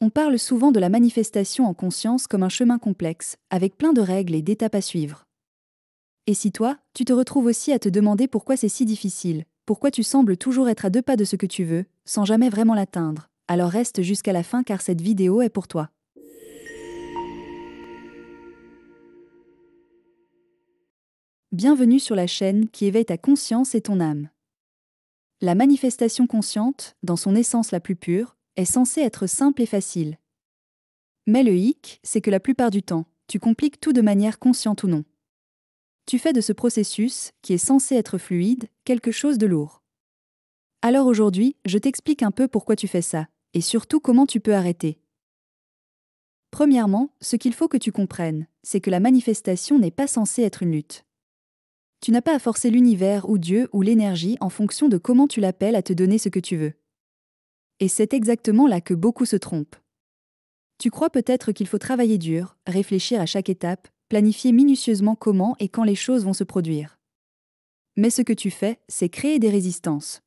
On parle souvent de la manifestation en conscience comme un chemin complexe, avec plein de règles et d'étapes à suivre. Et si toi, tu te retrouves aussi à te demander pourquoi c'est si difficile, pourquoi tu sembles toujours être à 2 pas de ce que tu veux, sans jamais vraiment l'atteindre, alors reste jusqu'à la fin car cette vidéo est pour toi. Bienvenue sur la chaîne qui éveille ta conscience et ton âme. La manifestation consciente, dans son essence la plus pure, est censée être simple et facile. Mais le hic, c'est que la plupart du temps, tu compliques tout de manière consciente ou non. Tu fais de ce processus, qui est censé être fluide, quelque chose de lourd. Alors aujourd'hui, je t'explique un peu pourquoi tu fais ça, et surtout comment tu peux arrêter. Premièrement, ce qu'il faut que tu comprennes, c'est que la manifestation n'est pas censée être une lutte. Tu n'as pas à forcer l'univers ou Dieu ou l'énergie en fonction de comment tu l'appelles à te donner ce que tu veux. Et c'est exactement là que beaucoup se trompent. Tu crois peut-être qu'il faut travailler dur, réfléchir à chaque étape, planifier minutieusement comment et quand les choses vont se produire. Mais ce que tu fais, c'est créer des résistances.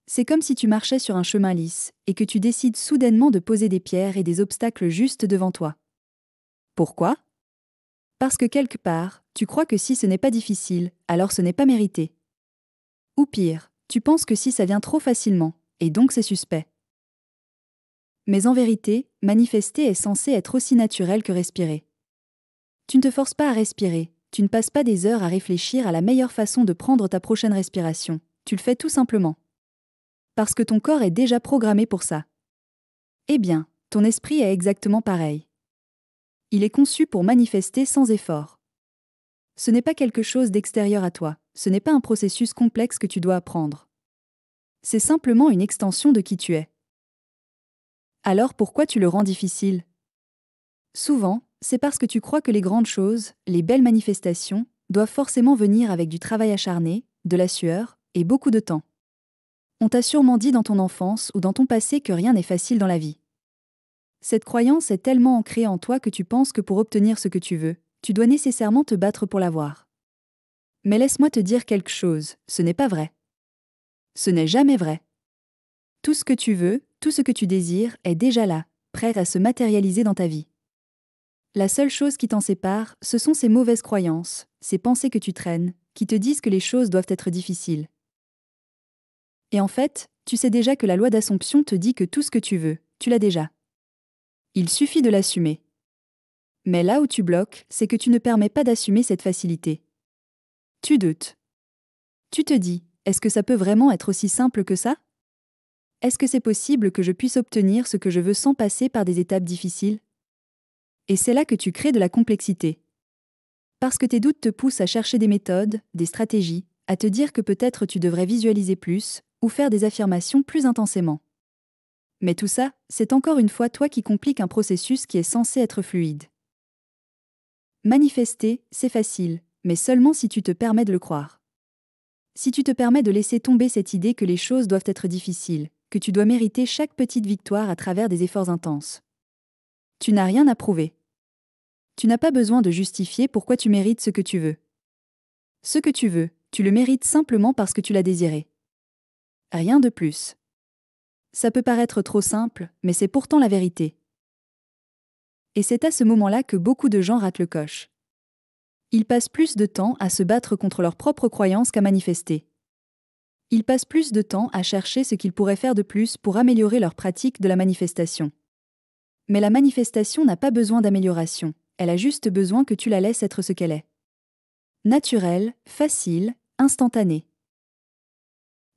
C'est comme si tu marchais sur un chemin lisse et que tu décides soudainement de poser des pierres et des obstacles juste devant toi. Pourquoi ? Parce que quelque part, tu crois que si ce n'est pas difficile, alors ce n'est pas mérité. Ou pire, tu penses que si ça vient trop facilement, et donc c'est suspect. Mais en vérité, manifester est censé être aussi naturel que respirer. Tu ne te forces pas à respirer, tu ne passes pas des heures à réfléchir à la meilleure façon de prendre ta prochaine respiration, tu le fais tout simplement. Parce que ton corps est déjà programmé pour ça. Eh bien, ton esprit est exactement pareil. Il est conçu pour manifester sans effort. Ce n'est pas quelque chose d'extérieur à toi, ce n'est pas un processus complexe que tu dois apprendre. C'est simplement une extension de qui tu es. Alors pourquoi tu le rends difficile ? Souvent, c'est parce que tu crois que les grandes choses, les belles manifestations, doivent forcément venir avec du travail acharné, de la sueur, et beaucoup de temps. On t'a sûrement dit dans ton enfance ou dans ton passé que rien n'est facile dans la vie. Cette croyance est tellement ancrée en toi que tu penses que pour obtenir ce que tu veux, tu dois nécessairement te battre pour l'avoir. Mais laisse-moi te dire quelque chose, ce n'est pas vrai. Ce n'est jamais vrai. Tout ce que tu veux, tout ce que tu désires est déjà là, prêt à se matérialiser dans ta vie. La seule chose qui t'en sépare, ce sont ces mauvaises croyances, ces pensées que tu traînes, qui te disent que les choses doivent être difficiles. Et en fait, tu sais déjà que la loi d'Assomption te dit que tout ce que tu veux, tu l'as déjà. Il suffit de l'assumer. Mais là où tu bloques, c'est que tu ne permets pas d'assumer cette facilité. Tu doutes. Tu te dis, est-ce que ça peut vraiment être aussi simple que ça ? Est-ce que c'est possible que je puisse obtenir ce que je veux sans passer par des étapes difficiles ? Et c'est là que tu crées de la complexité. Parce que tes doutes te poussent à chercher des méthodes, des stratégies, à te dire que peut-être tu devrais visualiser plus, ou faire des affirmations plus intensément. Mais tout ça, c'est encore une fois toi qui compliques un processus qui est censé être fluide. Manifester, c'est facile, mais seulement si tu te permets de le croire. Si tu te permets de laisser tomber cette idée que les choses doivent être difficiles, que tu dois mériter chaque petite victoire à travers des efforts intenses. Tu n'as rien à prouver. Tu n'as pas besoin de justifier pourquoi tu mérites ce que tu veux. Ce que tu veux, tu le mérites simplement parce que tu l'as désiré. Rien de plus. Ça peut paraître trop simple, mais c'est pourtant la vérité. Et c'est à ce moment-là que beaucoup de gens ratent le coche. Ils passent plus de temps à se battre contre leurs propres croyances qu'à manifester. Ils passent plus de temps à chercher ce qu'ils pourraient faire de plus pour améliorer leur pratique de la manifestation. Mais la manifestation n'a pas besoin d'amélioration, elle a juste besoin que tu la laisses être ce qu'elle est. Naturelle, facile, instantanée.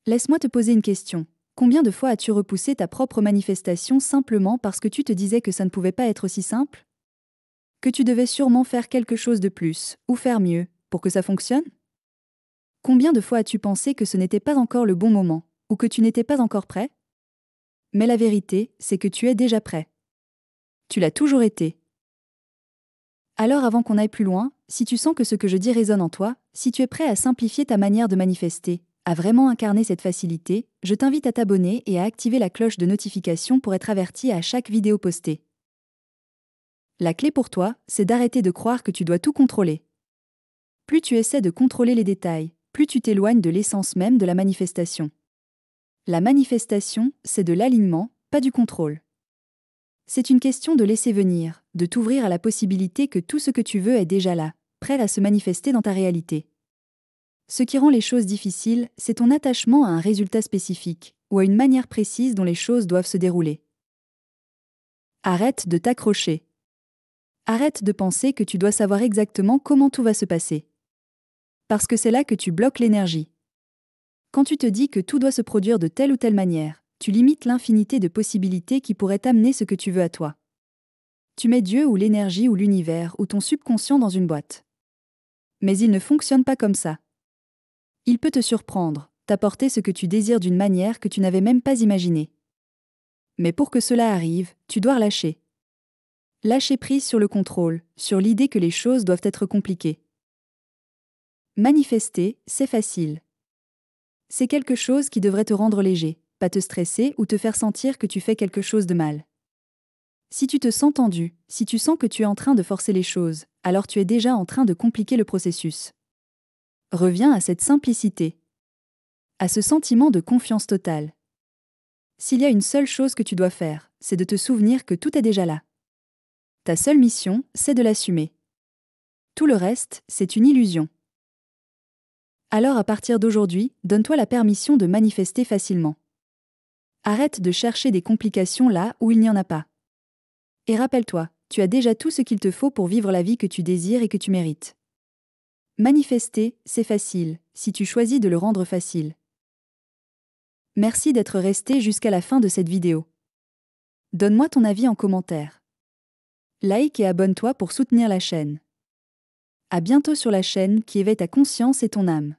Laisse-moi te poser une question. Combien de fois as-tu repoussé ta propre manifestation simplement parce que tu te disais que ça ne pouvait pas être aussi simple ? Que tu devais sûrement faire quelque chose de plus, ou faire mieux, pour que ça fonctionne ? Combien de fois as-tu pensé que ce n'était pas encore le bon moment, ou que tu n'étais pas encore prêt ? Mais la vérité, c'est que tu es déjà prêt. Tu l'as toujours été. Alors avant qu'on aille plus loin, si tu sens que ce que je dis résonne en toi, si tu es prêt à simplifier ta manière de manifester, à vraiment incarner cette facilité, je t'invite à t'abonner et à activer la cloche de notification pour être averti à chaque vidéo postée. La clé pour toi, c'est d'arrêter de croire que tu dois tout contrôler. Plus tu essaies de contrôler les détails, plus tu t'éloignes de l'essence même de la manifestation. La manifestation, c'est de l'alignement, pas du contrôle. C'est une question de laisser venir, de t'ouvrir à la possibilité que tout ce que tu veux est déjà là, prêt à se manifester dans ta réalité. Ce qui rend les choses difficiles, c'est ton attachement à un résultat spécifique, ou à une manière précise dont les choses doivent se dérouler. Arrête de t'accrocher. Arrête de penser que tu dois savoir exactement comment tout va se passer. Parce que c'est là que tu bloques l'énergie. Quand tu te dis que tout doit se produire de telle ou telle manière, tu limites l'infinité de possibilités qui pourraient t'amener ce que tu veux à toi. Tu mets Dieu ou l'énergie ou l'univers ou ton subconscient dans une boîte. Mais il ne fonctionne pas comme ça. Il peut te surprendre, t'apporter ce que tu désires d'une manière que tu n'avais même pas imaginée. Mais pour que cela arrive, tu dois lâcher. Lâcher prise sur le contrôle, sur l'idée que les choses doivent être compliquées. Manifester, c'est facile. C'est quelque chose qui devrait te rendre léger, pas te stresser ou te faire sentir que tu fais quelque chose de mal. Si tu te sens tendu, si tu sens que tu es en train de forcer les choses, alors tu es déjà en train de compliquer le processus. Reviens à cette simplicité. À ce sentiment de confiance totale. S'il y a une seule chose que tu dois faire, c'est de te souvenir que tout est déjà là. Ta seule mission, c'est de l'assumer. Tout le reste, c'est une illusion. Alors à partir d'aujourd'hui, donne-toi la permission de manifester facilement. Arrête de chercher des complications là où il n'y en a pas. Et rappelle-toi, tu as déjà tout ce qu'il te faut pour vivre la vie que tu désires et que tu mérites. Manifester, c'est facile, si tu choisis de le rendre facile. Merci d'être resté jusqu'à la fin de cette vidéo. Donne-moi ton avis en commentaire. Like et abonne-toi pour soutenir la chaîne. À bientôt sur la chaîne qui éveille ta conscience et ton âme.